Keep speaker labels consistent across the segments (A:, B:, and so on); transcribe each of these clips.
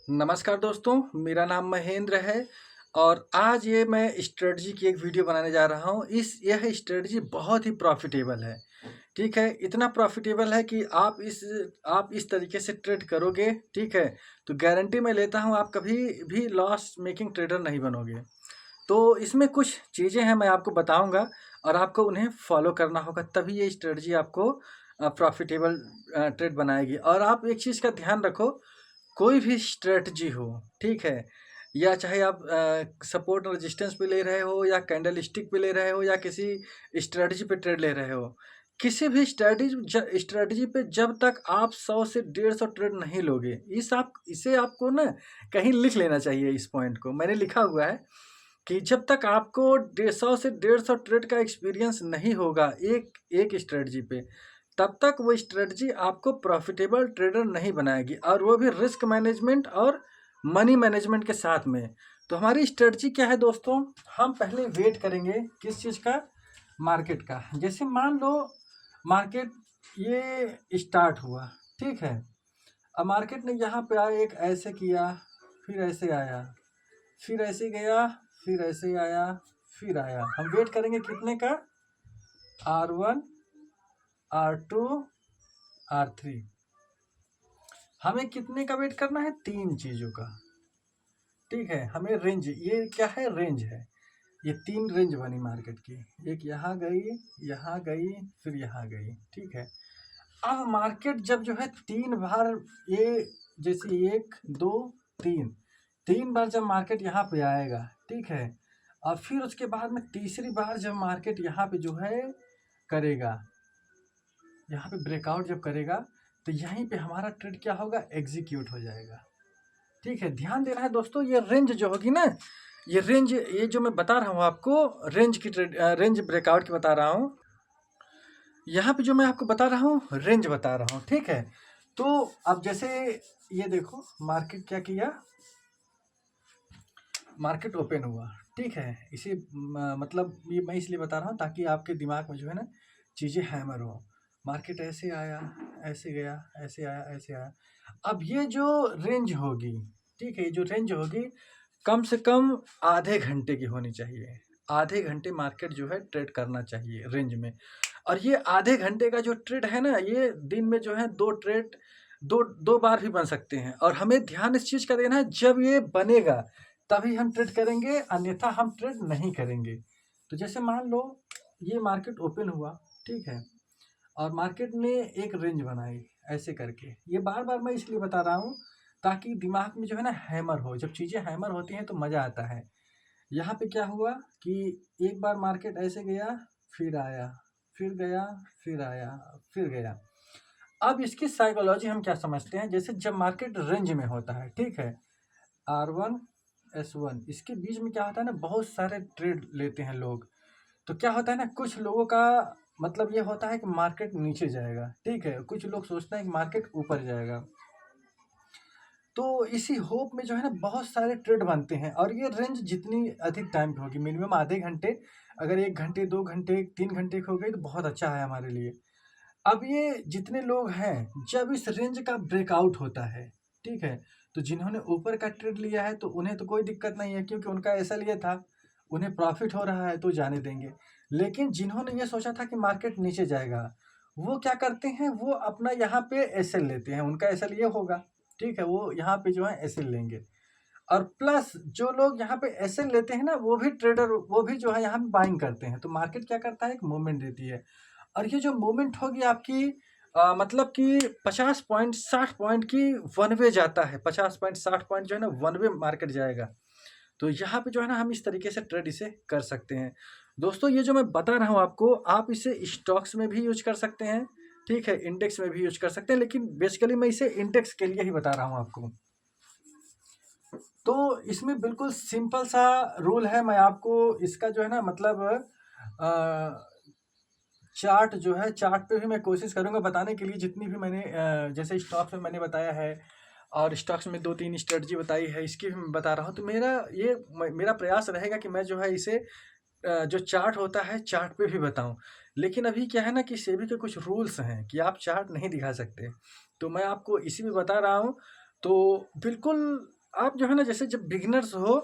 A: नमस्कार दोस्तों, मेरा नाम महेंद्र है और आज ये मैं स्ट्रेटजी की एक वीडियो बनाने जा रहा हूँ। यह स्ट्रेटजी बहुत ही प्रॉफिटेबल है, ठीक है? इतना प्रॉफिटेबल है कि आप इस तरीके से ट्रेड करोगे, ठीक है? तो गारंटी मैं लेता हूँ आप कभी भी लॉस मेकिंग ट्रेडर नहीं बनोगे। तो इसमें कुछ चीज़ें हैं मैं आपको बताऊँगा और आपको उन्हें फॉलो करना होगा तभी ये स्ट्रेटजी आपको प्रॉफिटेबल ट्रेड बनाएगी। और आप एक चीज़ का ध्यान रखो, कोई भी स्ट्रेटजी हो, ठीक है? या चाहे आप सपोर्ट और रेजिस्टेंस पे ले रहे हो या कैंडल स्टिक पे ले रहे हो या किसी स्ट्रेटजी पे ट्रेड ले रहे हो। किसी भी स्ट्रेटजी पे जब तक आप 100 से 150 ट्रेड नहीं लोगे, इसे आपको ना कहीं लिख लेना चाहिए इस पॉइंट को। मैंने लिखा हुआ है कि जब तक आपको 150 से 150 ट्रेड का एक्सपीरियंस नहीं होगा एक एक स्ट्रेटजी पे, तब तक वो स्ट्रेटजी आपको प्रॉफिटेबल ट्रेडर नहीं बनाएगी, और वो भी रिस्क मैनेजमेंट और मनी मैनेजमेंट के साथ में। तो हमारी स्ट्रेटजी क्या है दोस्तों? हम पहले वेट करेंगे किस चीज़ का? मार्केट का। जैसे मान लो मार्केट ये स्टार्ट हुआ, ठीक है? अब मार्केट ने यहाँ पे आया, एक ऐसे किया, फिर ऐसे आया, फिर ऐसे गया, फिर ऐसे आया, फिर आया। हम वेट करेंगे कितने का? R1, R2, R3। हमें कितने का वेट करना है? 3 चीज़ों का, ठीक है? हमें रेंज, ये क्या है? रेंज है। ये 3 रेंज बनी मार्केट की, एक यहाँ गई, फिर यहाँ गई, ठीक है? अब मार्केट जब जो है 3 बार, ये जैसे 1, 2, 3, 3 बार जब मार्केट यहाँ पे आएगा, ठीक है? और फिर उसके बाद में तीसरी बार जब मार्केट यहाँ पे जो है करेगा, यहाँ पे ब्रेकआउट जब करेगा, तो यहीं पे हमारा ट्रेड क्या होगा? एग्जीक्यूट हो जाएगा, ठीक है? ध्यान देना है दोस्तों, ये रेंज जो होगी ना, ये रेंज, ये जो मैं बता रहा हूँ आपको, रेंज ब्रेकआउट की बता रहा हूँ। यहाँ पे जो मैं आपको बता रहा हूँ, रेंज बता रहा हूँ, ठीक है? तो अब जैसे ये देखो, मार्केट क्या किया? मार्केट ओपन हुआ, ठीक है? इसे मतलब ये मैं इसलिए बता रहा हूँ ताकि आपके दिमाग में जो है ना चीज़ें हैमर हो। मार्केट ऐसे आया, ऐसे गया, ऐसे आया, ऐसे आया। अब ये जो रेंज होगी, ठीक है? ये जो रेंज होगी कम से कम आधे घंटे की होनी चाहिए। आधे घंटे मार्केट जो है ट्रेड करना चाहिए रेंज में। और ये आधे घंटे का जो ट्रेड है ना, ये दिन में जो है 2 ट्रेड, दो दो बार भी बन सकते हैं। और हमें ध्यान इस चीज़ का देना है, जब ये बनेगा तभी हम ट्रेड करेंगे, अन्यथा हम ट्रेड नहीं करेंगे। तो जैसे मान लो ये मार्केट ओपन हुआ, ठीक है? और मार्केट ने एक रेंज बनाई ऐसे करके। ये बार-बार मैं इसलिए बता रहा हूँ ताकि दिमाग में जो है ना हैमर हो। जब चीज़ें हैमर होती हैं तो मज़ा आता है। यहाँ पे क्या हुआ कि एक बार मार्केट ऐसे गया, फिर आया, फिर गया, फिर आया, फिर गया। अब इसकी साइकोलॉजी हम क्या समझते हैं? जैसे जब मार्केट रेंज में होता है, ठीक है? R1, S1, इसके बीच में क्या होता है ना, बहुत सारे ट्रेड लेते हैं लोग। तो क्या होता है ना, कुछ लोगों का मतलब ये होता है कि मार्केट नीचे जाएगा, ठीक है? कुछ लोग सोचते हैं कि मार्केट ऊपर जाएगा। तो इसी होप में जो है ना बहुत सारे ट्रेड बनते हैं, और ये रेंज जितनी अधिक टाइम की होगी, मिनिमम आधे घंटे, अगर 1 घंटे, 2 घंटे, 3 घंटे की हो गई तो बहुत अच्छा है हमारे लिए। अब ये जितने लोग हैं, जब इस रेंज का ब्रेकआउट होता है, ठीक है? तो जिन्होंने ऊपर का ट्रेड लिया है तो उन्हें तो कोई दिक्कत नहीं है, क्योंकि उनका ऐसा लिया था, उन्हें प्रॉफिट हो रहा है तो जाने देंगे। लेकिन जिन्होंने ये सोचा था कि मार्केट नीचे जाएगा, वो क्या करते हैं? वो अपना यहाँ पे एसएल लेते हैं, उनका एसएल ये होगा, ठीक है? वो यहाँ पे जो है एसएल लेंगे। और प्लस जो लोग यहाँ पे एसएल लेते हैं ना, वो भी ट्रेडर, वो भी जो है यहाँ पे बाइंग करते हैं। तो मार्केट क्या करता है? एक मूवमेंट देती है। और ये जो मूवमेंट होगी आपकी, मतलब कि 50 पॉइंट 60 पॉइंट की वन वे जाता है। 50 पॉइंट 60 पॉइंट जो है ना वन वे मार्केट जाएगा। तो यहाँ पे जो है ना हम इस तरीके से ट्रेड इसे कर सकते हैं। दोस्तों ये जो मैं बता रहा हूँ आपको, आप इसे स्टॉक्स में भी यूज कर सकते हैं, ठीक है? इंडेक्स में भी यूज कर सकते हैं, लेकिन बेसिकली मैं इसे इंडेक्स के लिए ही बता रहा हूँ आपको। तो इसमें बिल्कुल सिंपल सा रूल है। मैं आपको इसका जो है ना मतलब चार्ट जो है, चार्ट पे भी मैं कोशिश करूँगा बताने के लिए, जितनी भी मैंने जैसे स्टॉक्स में मैंने बताया है और स्टॉक्स में 2-3 स्ट्रेटजी बताई है, इसकी भी मैं बता रहा हूँ। तो मेरा प्रयास रहेगा कि मैं जो है इसे जो चार्ट होता है चार्ट पे भी बताऊँ। लेकिन अभी क्या है ना कि सेबी के कुछ रूल्स हैं कि आप चार्ट नहीं दिखा सकते। तो मैं आपको इसी में बता रहा हूँ। तो बिल्कुल आप जो है ना, जैसे जब बिगिनर्स हो,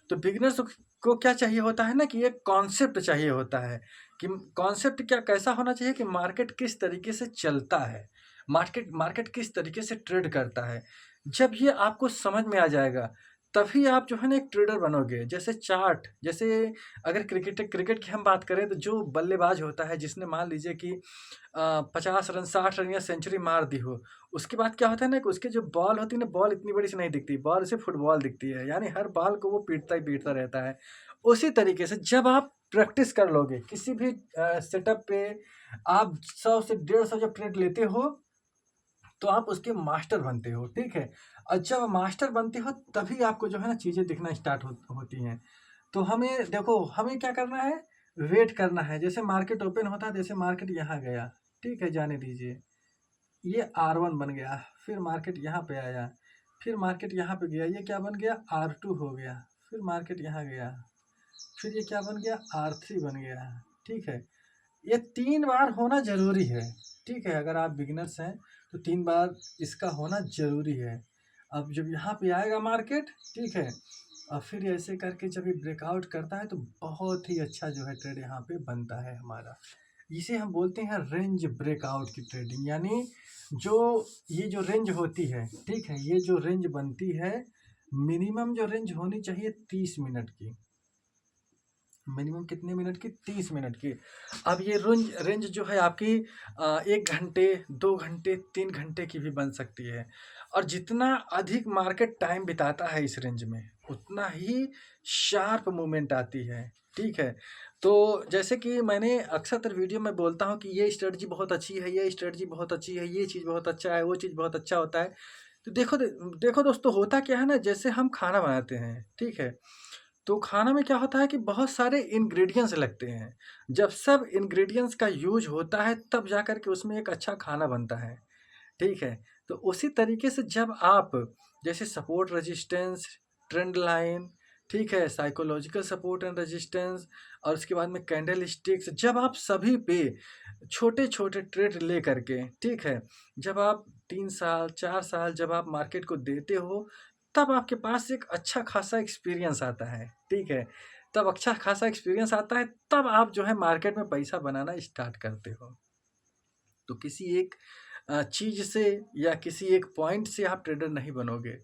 A: तो बिगिनर्स को क्या चाहिए होता है ना, कि एक कॉन्सेप्ट चाहिए होता है, कि कॉन्सेप्ट क्या कैसा होना चाहिए, कि मार्केट किस तरीके से चलता है, मार्केट मार्केट किस तरीके से ट्रेड करता है। जब ये आपको समझ में आ जाएगा, तभी आप जो है ना एक ट्रेडर बनोगे। जैसे चार्ट, जैसे अगर क्रिकेट क्रिकेट की हम बात करें, तो जो बल्लेबाज होता है, जिसने मान लीजिए कि 50 रन 60 रन या सेंचुरी मार दी हो, उसके बाद क्या होता है ना, कि उसकी जो बॉल होती है ना, बॉल इतनी बड़ी सी नहीं दिखती, बॉल उसे फुटबॉल दिखती है, यानी हर बॉल को वो पीटता ही पीटता रहता है। उसी तरीके से जब आप प्रैक्टिस कर लोगे किसी भी सेटअप पे, आप 100 से 150 जब ट्रेड लेते हो, तो आप उसके मास्टर बनते हो, ठीक है। और जब मास्टर बनते हो, तभी आपको जो है ना चीज़ें दिखना स्टार्ट होती हैं। तो हमें देखो, हमें क्या करना है, वेट करना है। जैसे मार्केट ओपन होता है, जैसे मार्केट यहाँ गया, ठीक है, जाने दीजिए, ये R1 बन गया, फिर मार्केट यहाँ पे आया, फिर मार्केट यहाँ पे गया, ये क्या बन गया, R2 हो गया, फिर मार्केट यहाँ गया, फिर ये क्या बन गया, R3 बन गया, ठीक है। ये 3 बार होना ज़रूरी है, ठीक है। अगर आप बिगिनर्स हैं, तो 3 बार इसका होना ज़रूरी है। अब जब यहाँ पे आएगा मार्केट, ठीक है, और फिर ऐसे करके जब ये ब्रेकआउट करता है, तो बहुत ही अच्छा जो है ट्रेड यहाँ पे बनता है हमारा। इसे हम बोलते हैं रेंज ब्रेकआउट की ट्रेडिंग, यानी जो ये जो रेंज होती है, ठीक है, ये जो रेंज बनती है, मिनिमम जो रेंज होनी चाहिए 30 मिनट की। मिनिमम कितने मिनट की, 30 मिनट की। अब ये रेंज रेंज जो है आपकी 1 घंटे, 2 घंटे, 3 घंटे की भी बन सकती है। और जितना अधिक मार्केट टाइम बिताता है इस रेंज में, उतना ही शार्प मूवमेंट आती है, ठीक है। तो जैसे कि मैंने अक्सर वीडियो में बोलता हूँ कि ये स्ट्रेटजी बहुत अच्छी है, ये स्ट्रेटजी बहुत अच्छी है, ये चीज़ बहुत अच्छा है, वो चीज़ बहुत अच्छा होता है। तो देखो दोस्तों, होता क्या है ना, जैसे हम खाना बनाते हैं, ठीक है, तो खाना में क्या होता है कि बहुत सारे इंग्रेडिएंट्स लगते हैं। जब सब इंग्रेडिएंट्स का यूज़ होता है, तब जाकर के उसमें एक अच्छा खाना बनता है, ठीक है। तो उसी तरीके से जब आप, जैसे सपोर्ट रेजिस्टेंस, ट्रेंड लाइन, ठीक है, साइकोलॉजिकल सपोर्ट एंड रेजिस्टेंस, और उसके बाद में कैंडल स्टिक्स, जब आप सभी पे छोटे-छोटे ट्रेड ले करके, ठीक है, जब आप 3 साल, 4 साल जब आप मार्केट को देते हो, तब आपके पास एक अच्छा खासा एक्सपीरियंस आता है, ठीक है। तब अच्छा खासा एक्सपीरियंस आता है, तब आप जो है मार्केट में पैसा बनाना स्टार्ट करते हो। तो किसी एक चीज़ से या किसी एक पॉइंट से आप ट्रेडर नहीं बनोगे।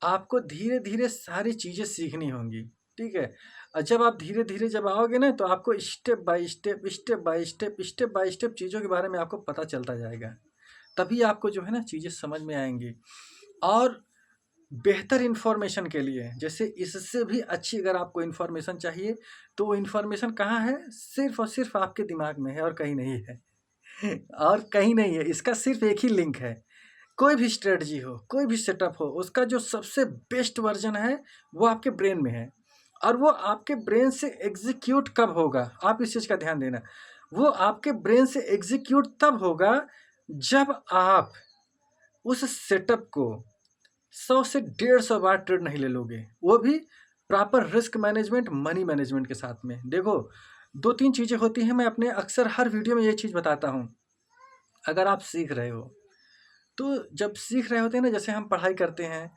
A: आपको धीरे-धीरे सारी चीज़ें सीखनी होंगी, ठीक है? जब आप धीरे-धीरे जब आओगे ना, तो आपको step by step, step by step चीज़ों के बारे में आपको पता चलता जाएगा। तभी आपको जो है ना चीज़ें समझ में आएँगी। और बेहतर इन्फॉर्मेशन के लिए, जैसे इससे भी अच्छी अगर आपको इन्फॉर्मेशन चाहिए, तो वो इन्फॉर्मेशन कहाँ है? सिर्फ़ और सिर्फ़ आपके दिमाग में है, और कहीं नहीं है। और कहीं नहीं है, इसका सिर्फ़ एक ही लिंक है। कोई भी स्ट्रेटजी हो, कोई भी सेटअप हो, उसका जो सबसे बेस्ट वर्ज़न है, वो आपके ब्रेन में है। और वो आपके ब्रेन से एग्ज़ीक्यूट कब होगा, आप इस चीज़ का ध्यान देना। वो आपके ब्रेन से एग्ज़ीक्यूट तब होगा, जब आप उस सेटअप को 100 से 150 बार ट्रेड नहीं ले लोगे, वो भी proper risk management, money management के साथ में। देखो, 2-3 चीज़ें होती हैं, मैं अपने अक्सर हर वीडियो में ये चीज़ बताता हूँ। अगर आप सीख रहे हो, तो जब सीख रहे होते हैं ना, जैसे हम पढ़ाई करते हैं,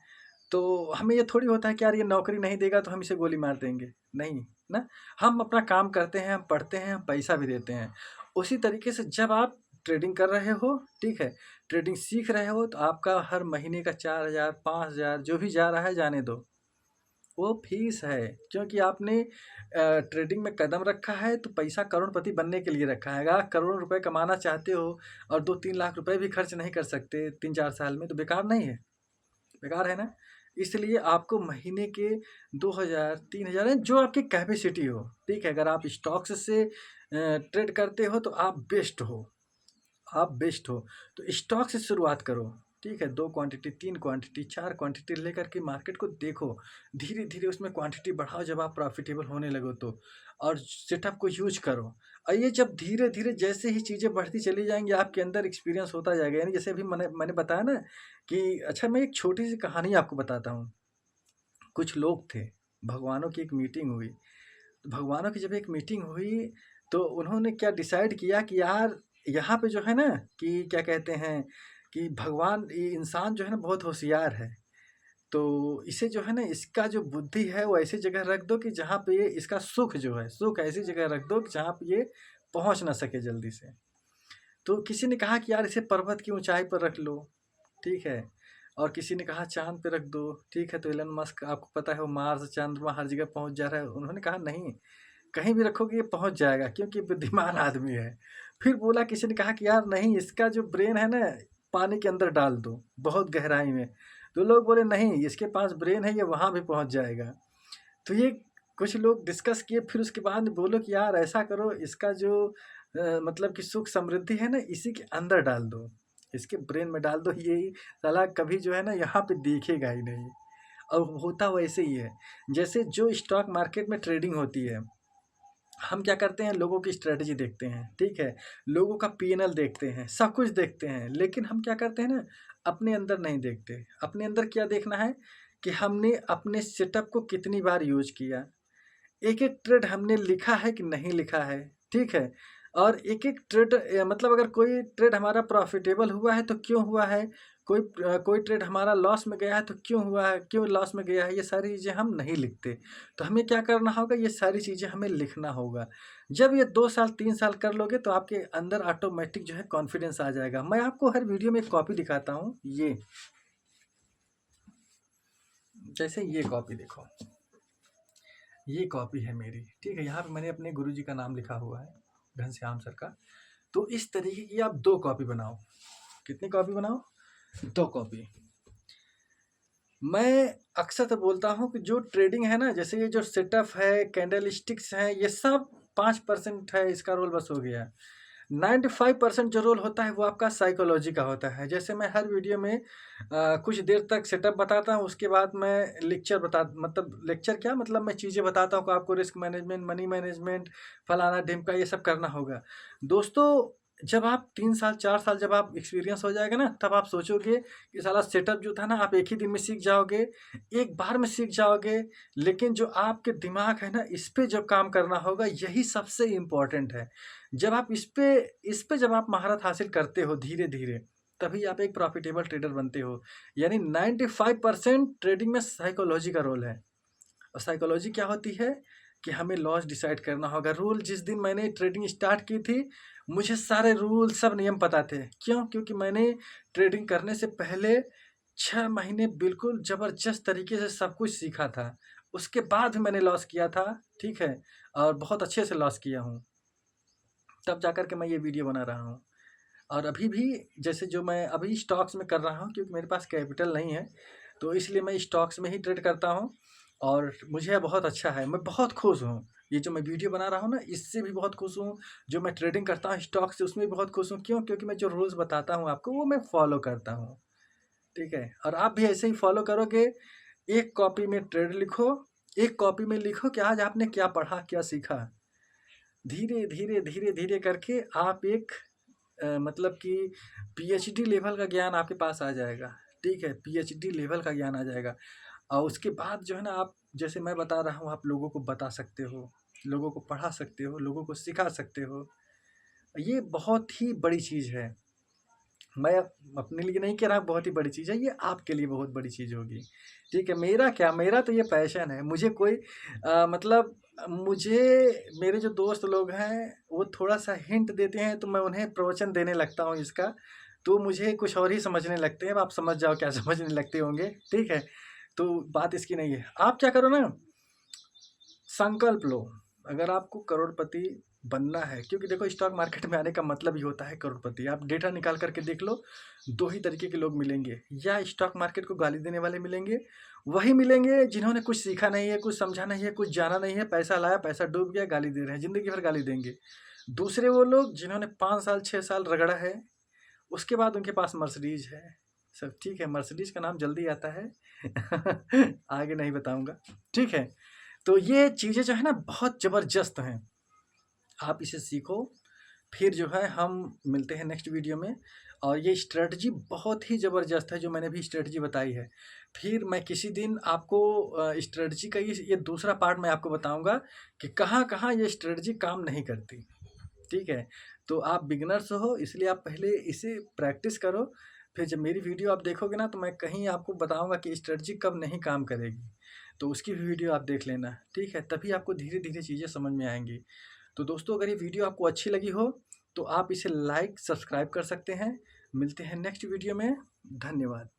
A: तो हमें ये थोड़ी होता है कि यार ये नौकरी नहीं देगा तो हम इसे गोली मार देंगे, नहीं, ना? हम अपना काम करते हैं, हम पढ़ते हैं, हम पैसा भी देते हैं। उसी तरीके से जब आप ट्रेडिंग कर रहे हो, ठीक है, ट्रेडिंग सीख रहे हो, तो आपका हर महीने का 4,000, 5,000 जो भी जा रहा है जाने दो। वो फ़ीस है, क्योंकि आपने ट्रेडिंग में कदम रखा है, तो पैसा करोड़पति बनने के लिए रखा है। अगर आप करोड़ों रुपए कमाना चाहते हो, और 2-3 लाख रुपए भी खर्च नहीं कर सकते 3-4 साल में, तो बेकार नहीं है? बेकार है ना? इसलिए आपको महीने के 2,000, 3,000, जो आपकी कैपेसिटी हो, ठीक है? अगर आप स्टॉक्स से ट्रेड करते हो, तो आप बेस्ट हो। आप बेस्ट हो, तो स्टॉक से शुरुआत करो, ठीक है? 2 क्वांटिटी, 3 क्वांटिटी, 4 क्वांटिटी लेकर के मार्केट को देखो। धीरे-धीरे उसमें क्वांटिटी बढ़ाओ, जब आप प्रॉफ़िटेबल होने लगो तो। और सेटअप को यूज़ करो। और ये जब धीरे-धीरे जैसे ही चीज़ें बढ़ती चली जाएँगी, आपके अंदर एक्सपीरियंस होता जाएगा। यानी जैसे अभी मैंने मैंने बताया ना, कि अच्छा, मैं एक छोटी-सी कहानी आपको बताता हूँ। कुछ लोग थे, भगवानों की एक मीटिंग हुई। तो भगवानों की जब एक मीटिंग हुई, तो उन्होंने क्या डिसाइड किया कि यार, यहाँ पे जो है ना, कि क्या कहते हैं, कि भगवान, ये इंसान जो है ना बहुत होशियार है। तो इसे जो है ना, इसका जो बुद्धि है वो ऐसी जगह रख दो कि जहाँ पे ये इसका सुख जो है, सुख ऐसी जगह रख दो कि जहाँ पे ये पहुँच ना सके जल्दी से। तो किसी ने कहा कि यार इसे पर्वत की ऊंचाई पर रख लो, ठीक है। और किसी ने कहा चांद पे रख दो, ठीक है। तो एलन मस्क, आपको पता है, वो मार्स, चंद्रमा हर जगह पहुंच जा रहा है। उन्होंने कहा नहीं, कहीं भी रखोगे ये पहुंच जाएगा, क्योंकि बुद्धिमान आदमी है। फिर बोला, किसी ने कहा कि यार नहीं, इसका जो ब्रेन है ना, पानी के अंदर डाल दो, बहुत गहराई में। तो लोग बोले नहीं, इसके पास ब्रेन है, ये वहां भी पहुंच जाएगा। तो ये कुछ लोग डिस्कस किए, फिर उसके बाद बोलो कि यार ऐसा करो, इसका जो मतलब कि सुख समृद्धि है ना, इसी के अंदर डाल दो, इसके ब्रेन में डाल दो। ये साला कभी जो है ना यहाँ पे दिखेगा ही नहीं। और होता वैसे ही है, जैसे जो स्टॉक मार्केट में ट्रेडिंग होती है, हम क्या करते हैं, लोगों की स्ट्रेटजी देखते हैं, ठीक है, लोगों का पीएनएल देखते हैं, सब कुछ देखते हैं, लेकिन हम क्या करते हैं ना, अपने अंदर नहीं देखते। अपने अंदर क्या देखना है कि हमने अपने सेटअप को कितनी बार यूज किया, एक एक ट्रेड हमने लिखा है कि नहीं लिखा है, ठीक है। और एक एक ट्रेड मतलब अगर कोई ट्रेड हमारा प्रॉफिटेबल हुआ है तो क्यों हुआ है, कोई ट्रेड हमारा लॉस में गया है तो क्यों हुआ है, क्यों लॉस में गया है, ये सारी चीज़ें हम नहीं लिखते। तो हमें क्या करना होगा, ये सारी चीज़ें हमें लिखना होगा। जब ये 2 साल 3 साल कर लोगे तो आपके अंदर ऑटोमेटिक जो है कॉन्फिडेंस आ जाएगा। मैं आपको हर वीडियो में एक कॉपी दिखाता हूँ, ये जैसे ये कॉपी देखो, ये कॉपी है मेरी, ठीक है। यहाँ पे मैंने अपने गुरुजी का नाम लिखा हुआ है, घनश्याम सर का। तो इस तरीके की आप 2 कॉपी बनाओ। कितनी कॉपी बनाओ? 2 कॉपी। मैं अक्सर तो बोलता हूँ कि जो ट्रेडिंग है ना, जैसे ये जो सेटअप है, कैंडल स्टिक्स हैं, ये सब 5% है, इसका रोल बस हो गया। 95% जो रोल होता है वो आपका साइकोलॉजी का होता है। जैसे मैं हर वीडियो में कुछ देर तक सेटअप बताता हूँ, उसके बाद मैं लेक्चर मतलब लेक्चर क्या, मतलब मैं चीज़ें बताता हूँ कि आपको रिस्क मैनेजमेंट, मनी मैनेजमेंट, फलाना ढिमका, ये सब करना होगा। दोस्तों, जब आप 3 साल 4 साल जब आप एक्सपीरियंस हो जाएगा ना, तब आप सोचोगे कि साला सेटअप जो था ना, आप एक ही दिन में सीख जाओगे, एक बार में सीख जाओगे। लेकिन जो आपके दिमाग है ना, इस पे जब काम करना होगा, यही सबसे इम्पोर्टेंट है। जब आप इस पे जब आप महारत हासिल करते हो धीरे धीरे, तभी आप एक प्रॉफिटेबल ट्रेडर बनते हो। यानी 95% ट्रेडिंग में साइकोलॉजी का रोल है। और साइकोलॉजी क्या होती है कि हमें लॉस डिसाइड करना होगा। रूल, जिस दिन मैंने ट्रेडिंग स्टार्ट की थी, मुझे सारे रूल, सब नियम पता थे। क्यों? क्योंकि मैंने ट्रेडिंग करने से पहले 6 महीने बिल्कुल ज़बरदस्त तरीके से सब कुछ सीखा था। उसके बाद भी मैंने लॉस किया था, ठीक है, और बहुत अच्छे से लॉस किया हूँ। तब जाकर के मैं ये वीडियो बना रहा हूँ। और अभी भी जैसे जो मैं अभी स्टॉक्स में कर रहा हूँ, क्योंकि मेरे पास कैपिटल नहीं है, तो इसलिए मैं स्टॉक्स में ही ट्रेड करता हूँ। और मुझे बहुत अच्छा है, मैं बहुत खुश हूँ। ये जो मैं वीडियो बना रहा हूँ ना, इससे भी बहुत खुश हूँ। जो मैं ट्रेडिंग करता हूँ स्टॉक से, उसमें भी बहुत खुश हूँ। क्यों? क्योंकि मैं जो रूल्स बताता हूँ आपको, वो मैं फॉलो करता हूँ, ठीक है। और आप भी ऐसे ही फॉलो करोगे। एक कॉपी में ट्रेड लिखो, एक कॉपी में लिखो कि आज आपने क्या पढ़ा, क्या सीखा। धीरे धीरे धीरे धीरे करके आप एक मतलब कि पीएचडी लेवल का ज्ञान आपके पास आ जाएगा, ठीक है, पीएचडी लेवल का ज्ञान आ जाएगा। और उसके बाद जो है ना, आप जैसे मैं बता रहा हूँ, आप लोगों को बता सकते हो, लोगों को पढ़ा सकते हो, लोगों को सिखा सकते हो। ये बहुत ही बड़ी चीज़ है। मैं अपने लिए नहीं कह रहा, बहुत ही बड़ी चीज़ है, ये आपके लिए बहुत बड़ी चीज़ होगी, ठीक है। मेरा क्या, मेरा तो ये पैशन है। मुझे कोई मतलब मुझे मेरे जो दोस्त लोग हैं, वो थोड़ा-सा हिंट देते हैं, तो मैं उन्हें प्रवचन देने लगता हूँ इसका, तो मुझे कुछ और ही समझने लगते हैं। अब आप समझ जाओ क्या समझने लगते होंगे, ठीक है। तो बात इसकी नहीं है। आप क्या करो ना, संकल्प लो। अगर आपको करोड़पति बनना है, क्योंकि देखो स्टॉक मार्केट में आने का मतलब ही होता है करोड़पति। आप डेटा निकाल करके देख लो, 2 ही तरीके के लोग मिलेंगे। या स्टॉक मार्केट को गाली देने वाले मिलेंगे, वही मिलेंगे जिन्होंने कुछ सीखा नहीं है, कुछ समझा नहीं है, कुछ जाना नहीं है, पैसा लाया, पैसा डूब गया, गाली दे रहे हैं, ज़िंदगी भर गाली देंगे। दूसरे वो लोग जिन्होंने 5 साल 6 साल रगड़ा है, उसके बाद उनके पास मर्सिडीज़ है। सब ठीक है, मर्सिडीज़ का नाम जल्दी आता है आगे नहीं बताऊँगा, ठीक है। तो ये चीज़ें जो है ना, बहुत ज़बरदस्त हैं। आप इसे सीखो, फिर जो है हम मिलते हैं नेक्स्ट वीडियो में। और ये स्ट्रेटजी बहुत ही ज़बरदस्त है, जो मैंने भी स्ट्रेटजी बताई है। फिर मैं किसी दिन आपको स्ट्रेटजी का ये दूसरा पार्ट मैं आपको बताऊँगा कि कहाँ-कहाँ ये स्ट्रेटजी काम नहीं करती, ठीक है। तो आप बिगिनर्स हो, इसलिए आप पहले इसे प्रैक्टिस करो, फिर जब मेरी वीडियो आप देखोगे ना, तो मैं कहीं आपको बताऊँगा कि स्ट्रैटेजी कब नहीं काम करेगी, तो उसकी भी वीडियो आप देख लेना, ठीक है? तभी आपको धीरे-धीरे चीज़ें समझ में आएँगी। तो दोस्तों, अगर ये वीडियो आपको अच्छी लगी हो, तो आप इसे लाइक, सब्सक्राइब कर सकते हैं। मिलते हैं नेक्स्ट वीडियो में। धन्यवाद।